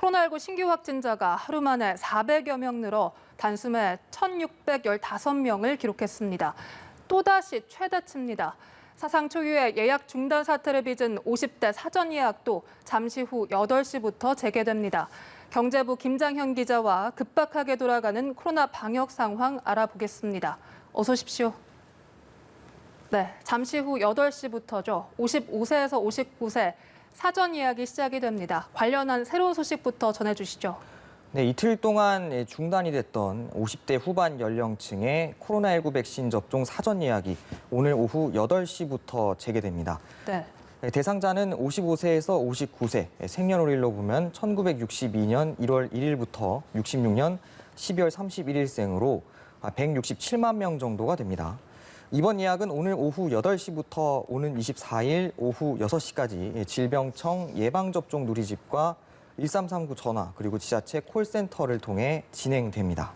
코로나19 신규 확진자가 하루 만에 400여 명 늘어 단숨에 1,615명을 기록했습니다. 또다시 최다치입니다. 사상 초유의 예약 중단 사태를 빚은 50대 사전 예약도 잠시 후 8시부터 재개됩니다. 경제부 김장현 기자와 급박하게 돌아가는 코로나 방역 상황 알아보겠습니다. 어서 오십시오. 네, 잠시 후 8시부터죠. 55세에서 59세 사전 예약이 시작이 됩니다. 관련한 새로운 소식부터 전해주시죠. 네, 이틀 동안 중단이 됐던 50대 후반 연령층의 코로나19 백신 접종 사전 예약이 오늘 오후 8시부터 재개됩니다. 네. 대상자는 55세에서 59세, 생년월일로 보면 1962년 1월 1일부터 66년 12월 31일생으로 167만 명 정도가 됩니다. 이번 예약은 오늘 오후 8시부터 오는 24일 오후 6시까지 질병청 예방접종 누리집과 1339 전화 그리고 지자체 콜센터를 통해 진행됩니다.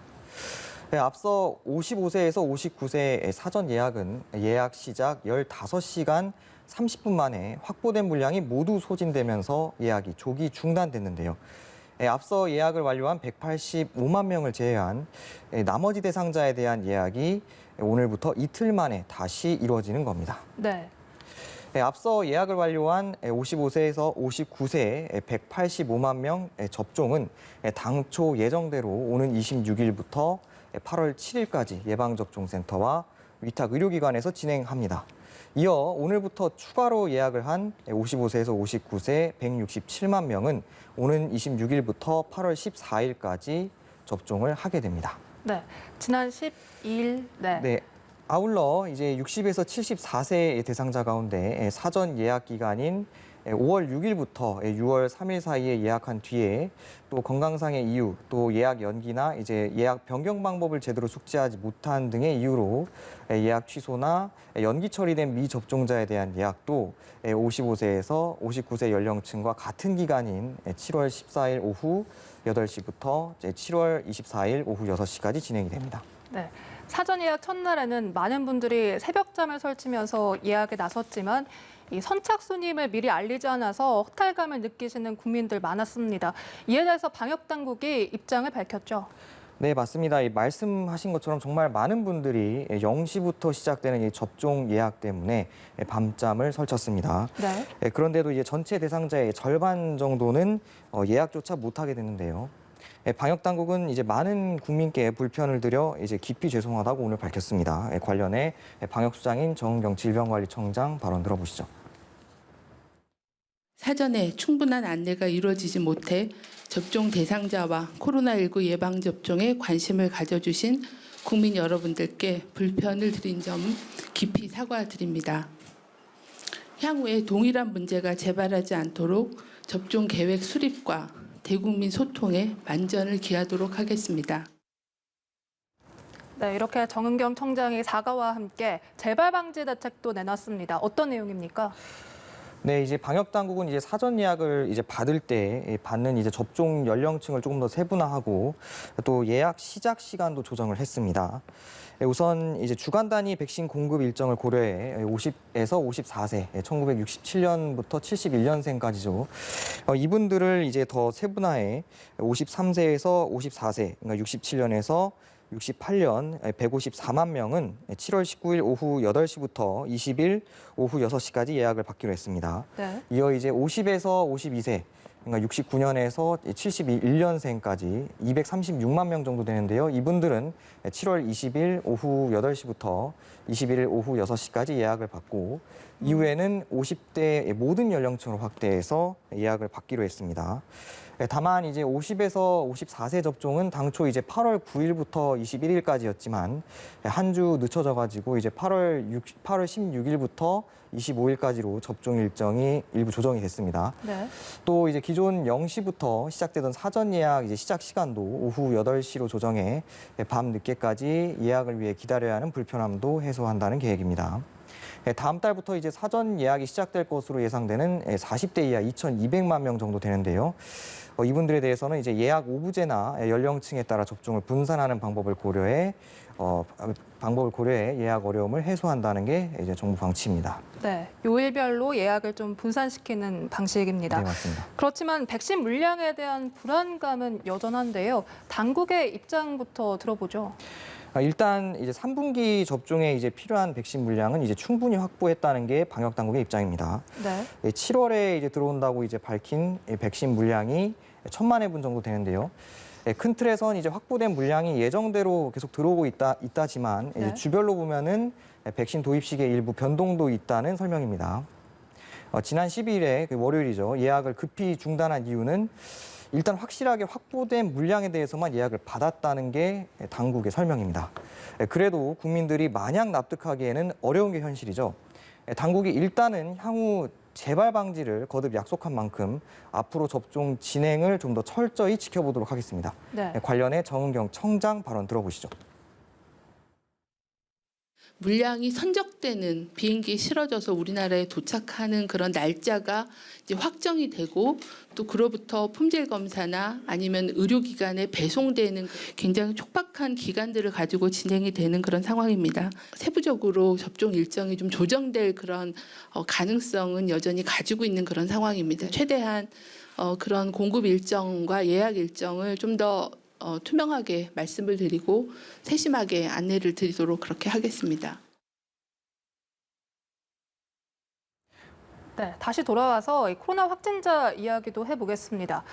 앞서 55세에서 59세 사전 예약은 예약 시작 15시간 30분 만에 확보된 물량이 모두 소진되면서 예약이 조기 중단됐는데요. 앞서 예약을 완료한 185만 명을 제외한 나머지 대상자에 대한 예약이 오늘부터 이틀 만에 다시 이루어지는 겁니다. 네. 앞서 예약을 완료한 55세에서 59세 185만 명 접종은 당초 예정대로 오는 26일부터 8월 7일까지 예방접종센터와 위탁 의료기관에서 진행합니다. 이어 오늘부터 추가로 예약을 한 55세에서 59세 167만 명은 오는 26일부터 8월 14일까지 접종을 하게 됩니다. 네, 지난 12일. 네. 아울러 이제 60에서 74세 대상자 가운데 사전 예약 기간인 5월 6일부터 6월 3일 사이에 예약한 뒤에 또 건강상의 이유, 또 예약 연기나 이제 예약 변경 방법을 제대로 숙지하지 못한 등의 이유로 예약 취소나 연기 처리된 미접종자에 대한 예약도 55세에서 59세 연령층과 같은 기간인 7월 14일 오후 8시부터 7월 24일 오후 6시까지 진행이 됩니다. 네. 사전 예약 첫날에는 많은 분들이 새벽잠을 설치면서 예약에 나섰지만 이 선착순임을 미리 알리지 않아서 허탈감을 느끼시는 국민들 많았습니다. 이에 대해서 방역 당국이 입장을 밝혔죠. 네, 맞습니다. 말씀하신 것처럼 정말 많은 분들이 0시부터 시작되는 이 접종 예약 때문에 밤잠을 설쳤습니다. 네. 그런데도 이제 전체 대상자의 절반 정도는 예약조차 못하게 됐는데요. 방역 당국은 이제 많은 국민께 불편을 드려 이제 깊이 죄송하다고 오늘 밝혔습니다. 관련해 방역수장인 정은경 질병관리청장 발언 들어보시죠. 사전에 충분한 안내가 이루어지지 못해 접종 대상자와 코로나19 예방접종에 관심을 가져주신 국민 여러분들께 불편을 드린 점 깊이 사과드립니다. 향후에 동일한 문제가 재발하지 않도록 접종 계획 수립과 대국민 소통에 만전을 기하도록 하겠습니다. 네, 이렇게 정은경 청장이 사과와 함께 재발 방지 대책도 내놨습니다. 어떤 내용입니까? 네, 이제 방역 당국은 이제 사전 예약을 이제 받을 때 받는 이제 접종 연령층을 조금 더 세분화하고 또 예약 시작 시간도 조정을 했습니다. 우선 이제 주간 단위 백신 공급 일정을 고려해 50에서 54세, 1967년부터 71년생까지죠. 이분들을 이제 더 세분화해 53세에서 54세, 그러니까 67년에서 68년 154만 명은 7월 19일 오후 8시부터 20일 오후 6시까지 예약을 받기로 했습니다. 네. 이어 이제 50에서 52세, 그러니까 69년에서 71년생까지 236만 명 정도 되는데요. 이분들은 7월 20일 오후 8시부터 21일 오후 6시까지 예약을 받고 이후에는 50대 모든 연령층으로 확대해서 예약을 받기로 했습니다. 다만 이제 50에서 54세 접종은 당초 이제 8월 9일부터 21일까지였지만 한 주 늦춰져 가지고 이제 8월 16일부터 25일까지로 접종 일정이 일부 조정이 됐습니다. 네. 또 이제 기존 0시부터 시작되던 사전 예약 이제 시작 시간도 오후 8시로 조정해 밤 늦게까지 예약을 위해 기다려야 하는 불편함도 해소한다는 계획입니다. 다음 달부터 이제 사전 예약이 시작될 것으로 예상되는 40대 이하 2,200만 명 정도 되는데요. 이분들에 대해서는 이제 예약 오부제나 연령층에 따라 접종을 분산하는 방법을 고려해 방법을 고려해 예약 어려움을 해소한다는 게 이제 정부 방침입니다. 네, 요일별로 예약을 좀 분산시키는 방식입니다. 네, 맞습니다. 그렇지만 백신 물량에 대한 불안감은 여전한데요. 당국의 입장부터 들어보죠. 일단 이제 3분기 접종에 이제 필요한 백신 물량은 이제 충분히 확보했다는 게 방역 당국의 입장입니다. 네. 7월에 이제 들어온다고 이제 밝힌 백신 물량이 1,000만 회분 정도 되는데요. 큰 틀에선 이제 확보된 물량이 예정대로 계속 들어오고 있다지만 이제 네. 주별로 보면은 백신 도입 시기에 일부 변동도 있다는 설명입니다. 지난 12일에 월요일이죠. 예약을 급히 중단한 이유는 일단 확실하게 확보된 물량에 대해서만 예약을 받았다는 게 당국의 설명입니다. 그래도 국민들이 마냥 납득하기에는 어려운 게 현실이죠. 당국이 일단은 향후 재발 방지를 거듭 약속한 만큼 앞으로 접종 진행을 좀 더 철저히 지켜보도록 하겠습니다. 네. 관련해 정은경 청장 발언 들어보시죠. 물량이 선적되는 비행기에 실어져서 우리나라에 도착하는 그런 날짜가 이제 확정이 되고 또 그로부터 품질 검사나 아니면 의료기관에 배송되는 굉장히 촉박한 기간들을 가지고 진행이 되는 그런 상황입니다. 세부적으로 접종 일정이 좀 조정될 그런 가능성은 여전히 가지고 있는 그런 상황입니다. 최대한 그런 공급 일정과 예약 일정을 좀 더 투명하게 말씀을 드리고 세심하게 안내를 드리도록 그렇게 하겠습니다. 네, 다시 돌아와서 이 코로나 확진자 이야기도 해보겠습니다.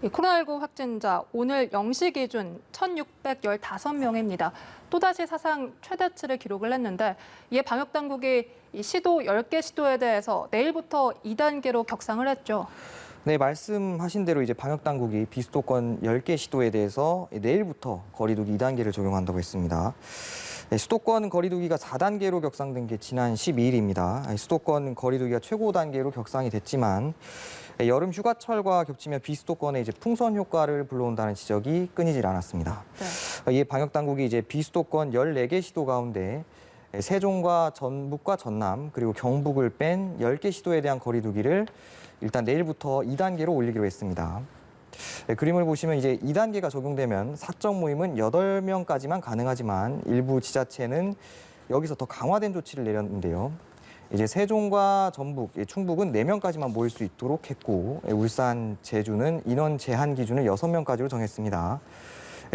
이 코로나19 확진자 오늘 0시 기준 1,615명입니다. 또다시 사상 최대치를 기록을 했는데 이에 방역당국이 이 시도 10개 시도에 대해서 내일부터 2단계로 격상을 했죠. 네, 말씀하신 대로 이제 방역 당국이 비수도권 10개 시도에 대해서 내일부터 거리두기 2단계를 적용한다고 했습니다. 수도권 거리두기가 4단계로 격상된 게 지난 12일입니다. 수도권 거리두기가 최고 단계로 격상이 됐지만 여름 휴가철과 겹치며 비수도권에 이제 풍선 효과를 불러온다는 지적이 끊이질 않았습니다. 네. 이에 방역 당국이 이제 비수도권 14개 시도 가운데 세종과 전북과 전남 그리고 경북을 뺀 10개 시도에 대한 거리두기를 일단 내일부터 2단계로 올리기로 했습니다. 그림을 보시면 이제 2단계가 적용되면 사적 모임은 8명까지만 가능하지만 일부 지자체는 여기서 더 강화된 조치를 내렸는데요. 이제 세종과 전북, 충북은 4명까지만 모일 수 있도록 했고 울산, 제주는 인원 제한 기준을 6명까지로 정했습니다.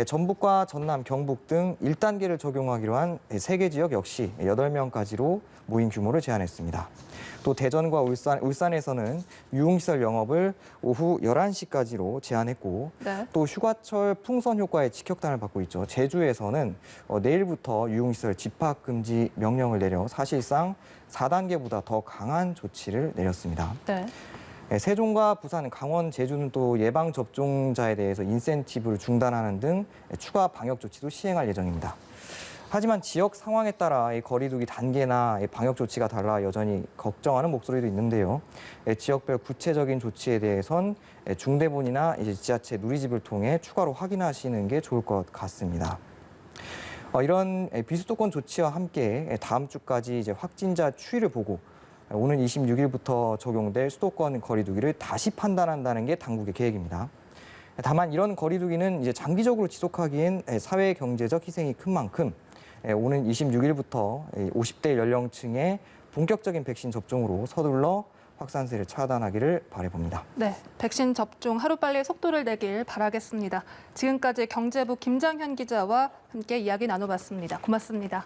전북과 전남, 경북 등 1단계를 적용하기로 한 3개 지역 역시 8명까지로 모임 규모를 제한했습니다. 또 대전과 울산에서는 유흥시설 영업을 오후 11시까지로 제한했고 네. 또 휴가철 풍선 효과에 직격탄을 받고 있죠. 제주에서는 내일부터 유흥시설 집합 금지 명령을 내려 사실상 4단계보다 더 강한 조치를 내렸습니다. 네. 세종과 부산, 강원, 제주는 또 예방 접종자에 대해서 인센티브를 중단하는 등 추가 방역 조치도 시행할 예정입니다. 하지만 지역 상황에 따라 이 거리두기 단계나 방역 조치가 달라 여전히 걱정하는 목소리도 있는데요. 지역별 구체적인 조치에 대해선 중대본이나 이제 지자체 누리집을 통해 추가로 확인하시는 게 좋을 것 같습니다. 이런 비수도권 조치와 함께 다음 주까지 이제 확진자 추이를 보고 오는 26일부터 적용될 수도권 거리두기를 다시 판단한다는 게 당국의 계획입니다. 다만 이런 거리두기는 이제 장기적으로 지속하기엔 사회 경제적 희생이 큰 만큼 오는 26일부터 50대 연령층의 본격적인 백신 접종으로 서둘러 확산세를 차단하기를 바라봅니다. 네, 백신 접종 하루빨리 속도를 내길 바라겠습니다. 지금까지 경제부 김장현 기자와 함께 이야기 나눠봤습니다. 고맙습니다.